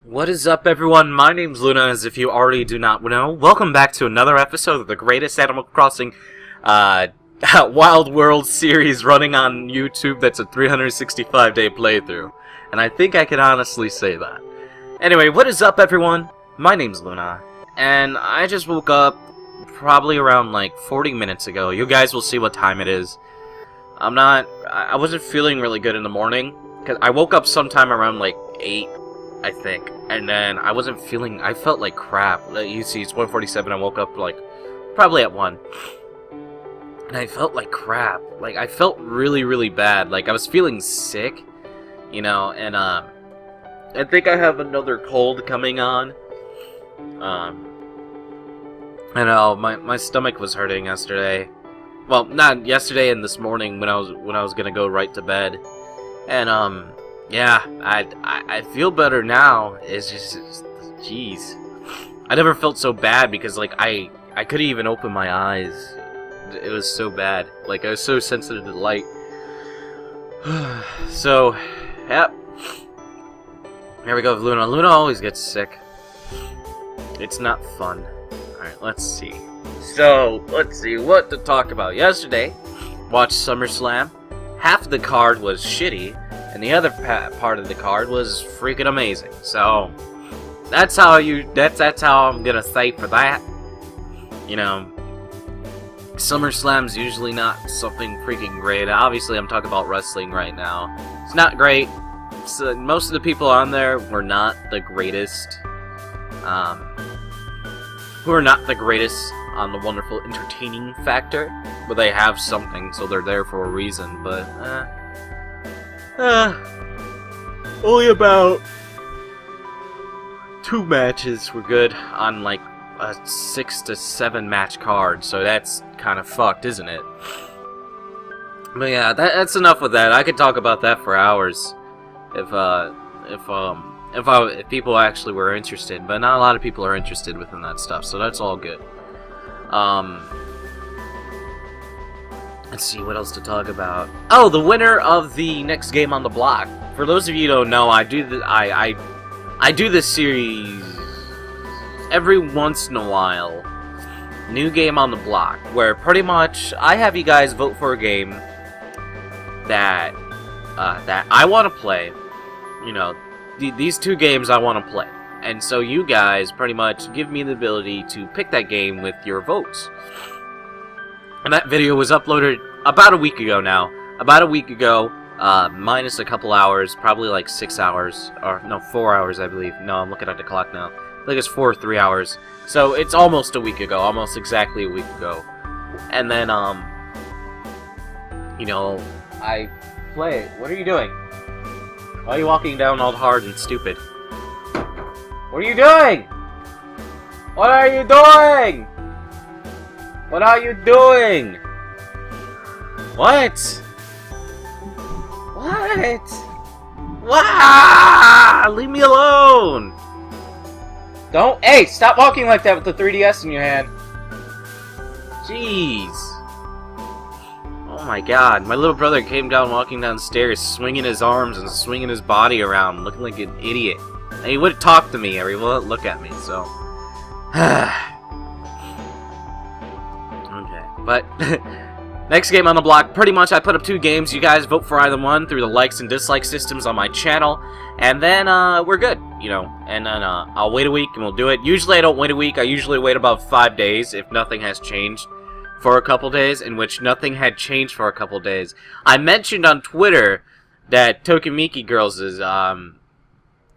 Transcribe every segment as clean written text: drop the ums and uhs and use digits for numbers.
What is up, everyone? My name's Luna, as if you already do not know. Welcome back to another episode of the greatest Animal Crossing Wild World series running on YouTube that's a 365-day playthrough. And I think I can honestly say that. Anyway, what is up, everyone? My name's Luna, and I just woke up probably around like 40 minutes ago. You guys will see what time it is. I wasn't feeling really good in the morning, because I woke up sometime around like 8, I think, and then I felt like crap. You see, it's 1:47, I woke up like, probably at 1, and I felt like crap. Like, I felt really, really bad. Like, I was feeling sick, you know, and, I think I have another cold coming on. I know, my stomach was hurting yesterday. Well, not yesterday and this morning when I was gonna go right to bed. And, yeah, I feel better now. It's just, jeez. I never felt so bad because, like, I couldn't even open my eyes. It was so bad. Like, I was so sensitive to the light. So, yep. Here we go, Luna. Luna always gets sick. It's not fun. Alright, let's see. So, let's see what to talk about. Yesterday, watched SummerSlam. Half of the card was shitty, and the other part of the card was freaking amazing. So, that's how I'm gonna say for that. You know, SummerSlam's usually not something freaking great. Obviously, I'm talking about wrestling right now. It's not great. So, most of the people on there were not the greatest. Who are not the greatest on the wonderful entertaining factor, but they have something, so they're there for a reason. But only about 2 matches were good on like a 6 to 7 match card, so that's kind of fucked, isn't it? But yeah, that's enough with that. I could talk about that for hours if people actually were interested, but not a lot of people are interested within that stuff, so that's all good. Let's see what else to talk about. Oh, the winner of the next game on the block. For those of you who don't know, I do this series every once in a while. New game on the block, where pretty much I have you guys vote for a game that I want to play. You know, these 2 games I want to play. And so you guys pretty much give me the ability to pick that game with your votes. And that video was uploaded about a week ago now. About a week ago, minus a couple hours, probably like 6 hours. Or, no, 4 hours, I believe. No, I'm looking at the clock now. I think it's 4 or 3 hours. So it's almost a week ago. Almost exactly a week ago. And then, you know, I play. What are you doing? Why are you walking down all hard and stupid? What are you doing? What are you doing? What are you doing? What? What? Wow! Leave me alone! Don't. Hey, stop walking like that with the 3DS in your hand. Jeez. Oh my god. My little brother came down walking downstairs, swinging his arms and swinging his body around, looking like an idiot. And he wouldn't talk to me, or he wouldn't look at me, so... Okay, but... next game on the block, pretty much I put up 2 games. You guys vote for either one through the likes and dislike systems on my channel. And then, we're good, you know. And then, I'll wait a week and we'll do it. Usually I don't wait a week. I usually wait about 5 days if nothing has changed for a couple days, in which nothing had changed for a couple days. I mentioned on Twitter that Tokimiki Girls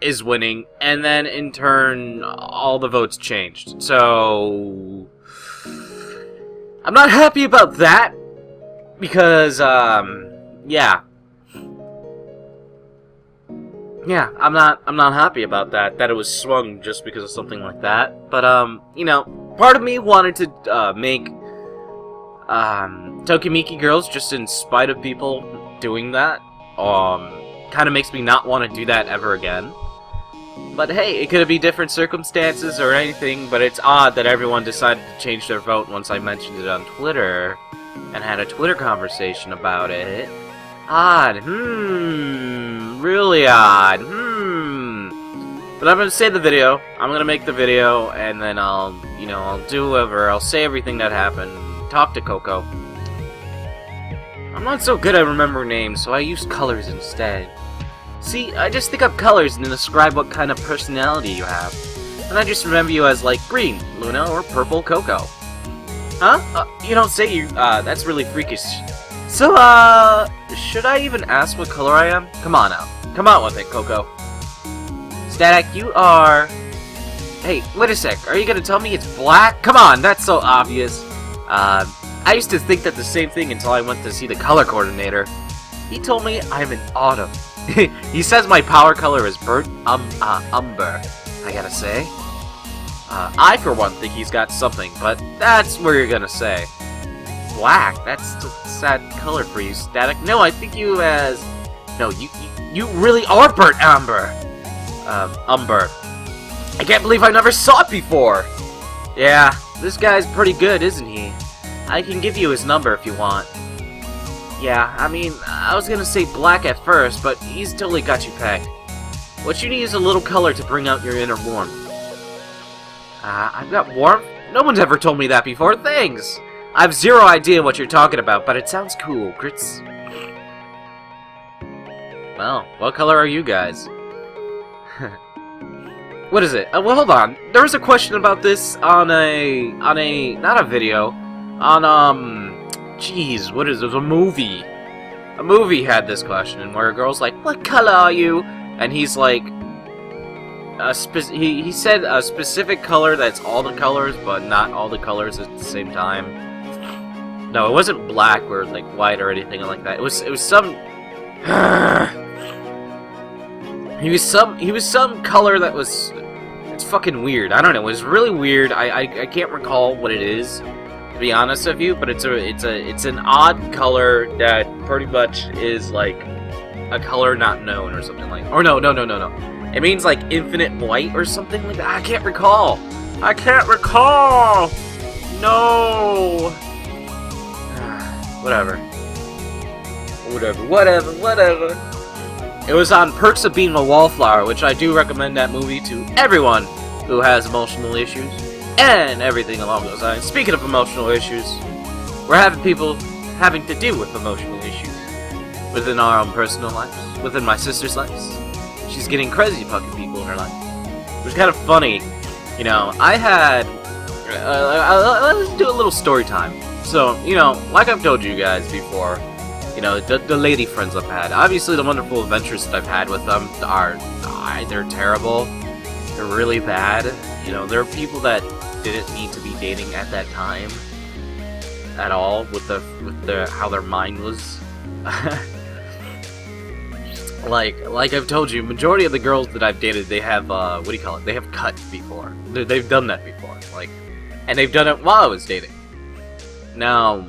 is winning, and then in turn all the votes changed. So I'm not happy about that because yeah, I'm not happy about that it was swung just because of something like that. But you know, part of me wanted to make Tokimiki Girls just in spite of people doing that. Kind of makes me not want to do that ever again. But hey, it could be different circumstances or anything, but it's odd that everyone decided to change their vote once I mentioned it on Twitter and had a Twitter conversation about it. Odd. Really odd. But I'm gonna save the video. I'm gonna make the video, and then I'll do whatever. I'll say everything that happened. Talk to Coco. I'm not so good at remembering names, so I use colors instead. See, I just think up colors and then describe what kind of personality you have. And I just remember you as, like, green, Luna, or purple, Coco. Huh? You don't say you, that's really freakish. So, should I even ask what color I am? Come on now. Come on with it, Coco. Static, you are... Hey, wait a sec. Are you gonna tell me it's black? Come on, that's so obvious. I used to think that the same thing until I went to see the color coordinator. He told me I'm an autumn. He says my power color is burnt umber, I gotta say. I, for one, think he's got something, but that's where you're gonna say. Black? That's a sad color for you, Static. No, I think you as... No, you really are burnt umber. Umber. I can't believe I never saw it before! Yeah, this guy's pretty good, isn't he? I can give you his number if you want. Yeah, I mean, I was gonna say black at first, but he's totally got you pegged. What you need is a little color to bring out your inner warmth. I've got warmth? No one's ever told me that before, thanks! I have zero idea what you're talking about, but it sounds cool, Grits. Well, what color are you guys? What is it? Well, hold on. There was a question about this on not a video, jeez, what is it? It was a movie. A movie had this question where a girl's like, "What color are you?" And he's like, he said a specific color that's all the colors, but not all the colors at the same time. No, it wasn't black or like white or anything like that. It was some. He was some color that was... It's fucking weird. I don't know. It was really weird. I can't recall what it is, to be honest with you, but it's an odd color that pretty much is like a color not known or something like... Or no. It means like infinite white or something like that. I can't recall. No. Whatever. It was on Perks of Being a Wallflower, which I do recommend that movie to everyone who has emotional issues, and everything along those lines. Speaking of emotional issues, we're having people having to deal with emotional issues within our own personal lives, within my sister's lives. She's getting crazy fucking people in her life. It was kind of funny, you know, I had... let's do a little story time. So, you know, like I've told you guys before, you know, the lady friends I've had. Obviously, the wonderful adventures that I've had with them they're terrible. They're really bad. You know, there are people that didn't need to be dating at that time at all with the how their mind was. like I've told you, majority of the girls that I've dated, they have what do you call it? They have cut before. They've done that before. Like, and they've done it while I was dating. Now,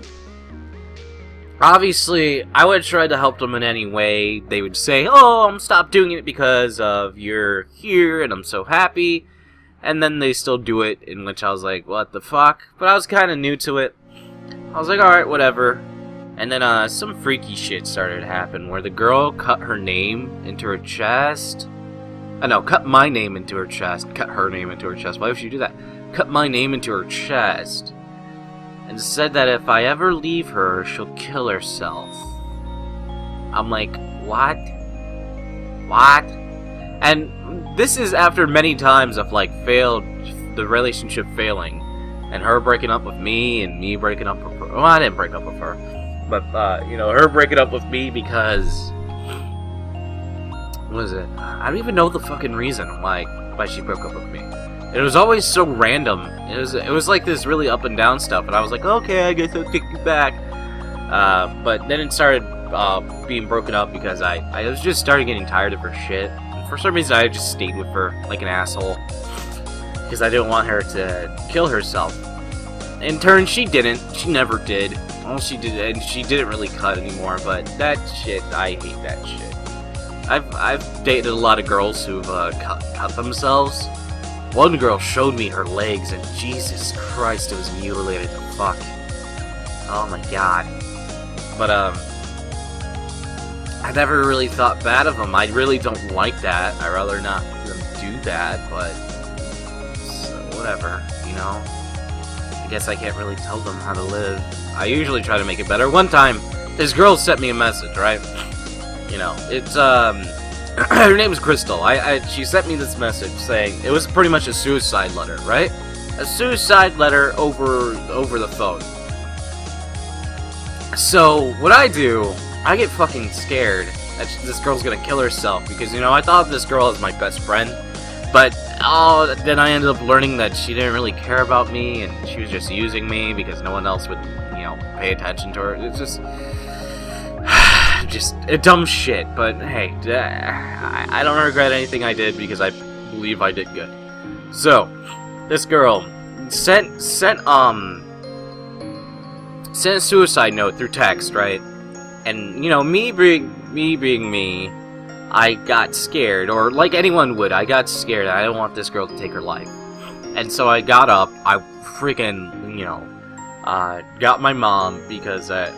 obviously, I would try to help them in any way. They would say, "Oh, I'm stop doing it because of you're here and I'm so happy." And then they still do it, in which I was like, "What the fuck?" But I was kind of new to it. I was like, "Alright, whatever." And then some freaky shit started to happen where the girl cut her name into her chest. No, cut my name into her chest. Cut her name into her chest. Why would she do that? Cut my name into her chest. And said that if I ever leave her, she'll kill herself. I'm like, what? What? And this is after many times of like the relationship failing, and her breaking up with me, and me breaking up with her. Well, I didn't break up with her, but you know, her breaking up with me because what was it? I don't even know the fucking reason why she broke up with me. It was always so random. It was like this really up and down stuff, and I was like, okay, I guess I'll kick you back. But then it started being broken up because I was just started getting tired of her shit. And for some reason, I just stayed with her like an asshole because I didn't want her to kill herself. In turn, she didn't. She never did. All she did, and she didn't really cut anymore. But that shit, I hate that shit. I've dated a lot of girls who've cut themselves. One girl showed me her legs, and Jesus Christ, it was mutilated to fuck. Oh my god. But, I never really thought bad of them. I really don't like that. I'd rather not them do dad, but so, whatever, you know? I guess I can't really tell them how to live. I usually try to make it better. One time, this girl sent me a message, right? You know, it's, her name's Crystal. She sent me this message saying, it was pretty much a suicide letter, right? A suicide letter over the phone. So, what I do, I get fucking scared that this girl's gonna kill herself, because, you know, I thought this girl was my best friend, but, oh, then I ended up learning that she didn't really care about me, and she was just using me because no one else would, you know, pay attention to her. It's just a dumb shit, but hey, I don't regret anything I did, because I believe I did good. So, this girl sent a suicide note through text, right? And, you know, me being me, I got scared, or like anyone would, I got scared. I didn't want this girl to take her life. And so I got up, I freaking, you know, got my mom, because at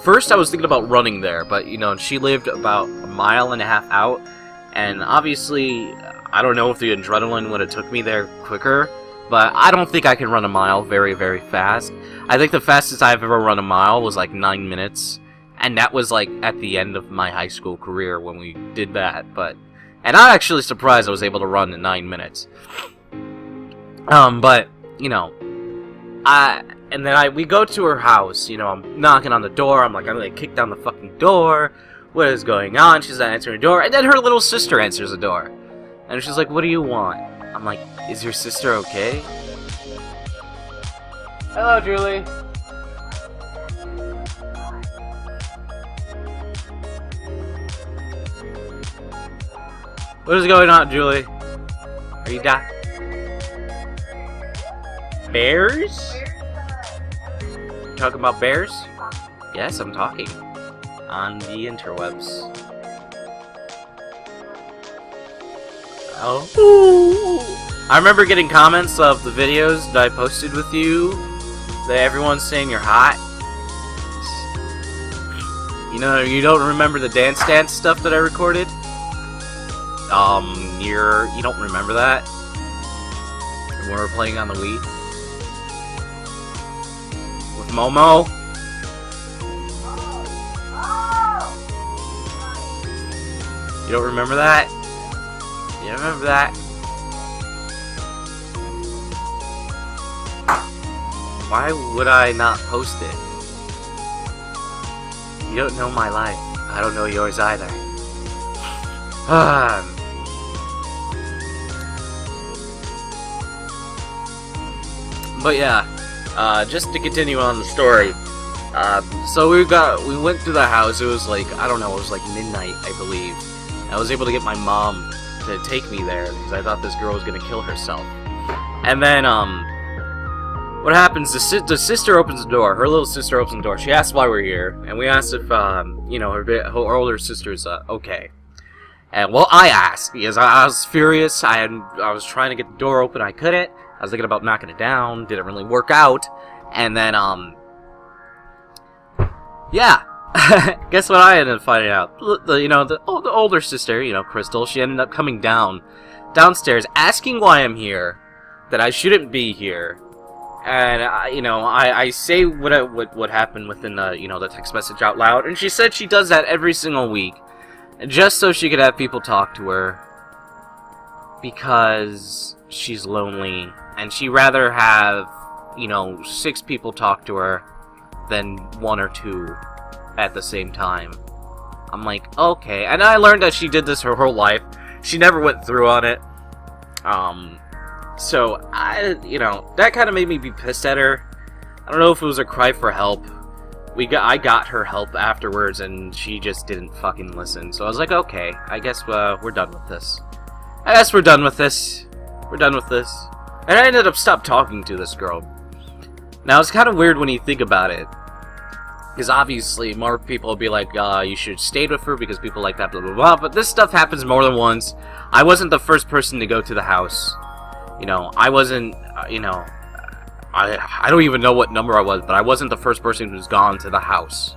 first I was thinking about running there, but, you know, she lived about 1.5 miles out, and obviously, I don't know if the adrenaline would have took me there quicker, but I don't think I can run 1 mile very, very fast. I think the fastest I've ever run 1 mile was like 9 minutes, and that was like at the end of my high school career when we did that. And I'm actually surprised I was able to run in 9 minutes. But you know, we go to her house. You know, I'm knocking on the door. I'm like, I'm gonna kick down the fucking door. What is going on? She's not answering the door, and then her little sister answers the door, and she's like, "What do you want?" I'm like, "Is your sister okay?" Hello, Julie. What is going on, Julie? Are you dying? Bears? Talking about bears? Yes, I'm talking. On the interwebs. Oh. I remember getting comments of the videos that I posted with you, that everyone's saying you're hot. You know, you don't remember the dance stuff that I recorded? You don't remember that? When we were playing on the Wii? With Momo? You don't remember that? You don't remember that? Why would I not post it? You don't know my life. I don't know yours either. But yeah, just to continue on the story. So we went to the house. It was like, I don't know, it was like midnight, I believe. I was able to get my mom to take me there because I thought this girl was gonna kill herself. And then what happens? The sister opens the door. Her little sister opens the door. She asks why we're here, and we asked if you know, her older sister's okay. And well, I asked because I was furious. I was trying to get the door open. I couldn't. I was thinking about knocking it down. Didn't really work out. And then yeah. Guess what I ended up finding out? You know, the older sister, you know, Crystal, she ended up coming downstairs, asking why I'm here, that I shouldn't be here, and you know, I say what happened within the, you know, the text message out loud, and she said she does that every single week, just so she could have people talk to her, because she's lonely, and she'd rather have, you know, 6 people talk to her than 1 or 2. At the same time. I'm like, okay. And I learned that she did this her whole life. She never went through on it. So, you know, that kind of made me be pissed at her. I don't know if it was a cry for help. I got her help afterwards, and she just didn't fucking listen. So I was like, okay, I guess we're done with this. I guess we're done with this. We're done with this. And I ended up stopped talking to this girl. Now, it's kind of weird when you think about it. Because obviously, more people will be like, you should have stayed with her because people like that, blah, blah, blah. But this stuff happens more than once. I wasn't the first person to go to the house. You know, I wasn't, you know, I don't even know what number I was, but I wasn't the first person who's gone to the house.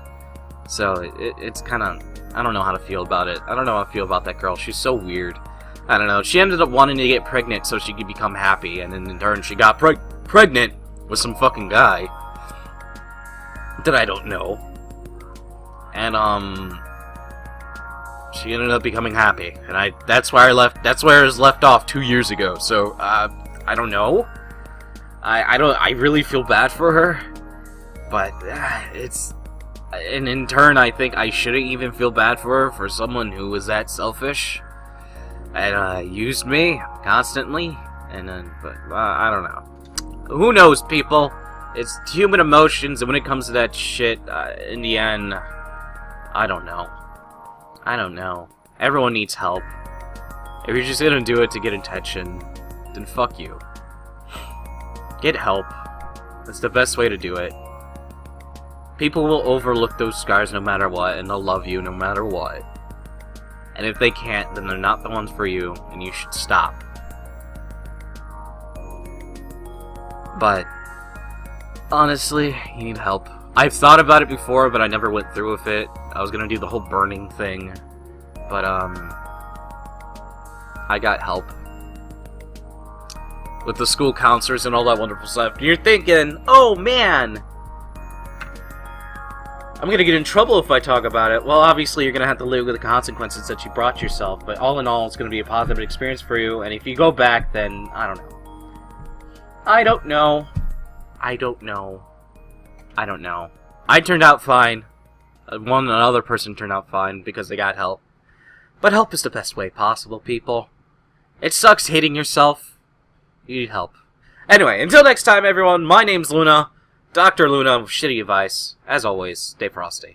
So, it's kind of, I don't know how to feel about it. I don't know how to feel about that girl. She's so weird. I don't know. She ended up wanting to get pregnant so she could become happy, and then in turn she got pregnant with some fucking guy that I don't know. And she ended up becoming happy, and that's where it was left off 2 years ago. So I don't know. I really feel bad for her, but and in turn I think I shouldn't even feel bad for her, for someone who was that selfish and used me constantly. And then, but I don't know. Who knows, people? It's human emotions, and when it comes to that shit, in the end, I don't know. I don't know. Everyone needs help. If you're just gonna do it to get attention, then fuck you. Get help. That's the best way to do it. People will overlook those scars no matter what, and they'll love you no matter what. And if they can't, then they're not the ones for you, and you should stop. But honestly, you need help. I've thought about it before, but I never went through with it. I was gonna do the whole burning thing, but I got help with the school counselors and all that wonderful stuff. And you're thinking, oh man, I'm gonna get in trouble if I talk about it. Well, obviously you're gonna have to live with the consequences that you brought yourself, but all in all, it's gonna be a positive experience for you, and if you go back, then I don't know. I don't know. I don't know. I don't know. I turned out fine. Another person turned out fine because they got help. But help is the best way possible, people. It sucks hating yourself. You need help. Anyway, until next time, everyone, my name's Luna. Dr. Luna with shitty advice. As always, stay frosty.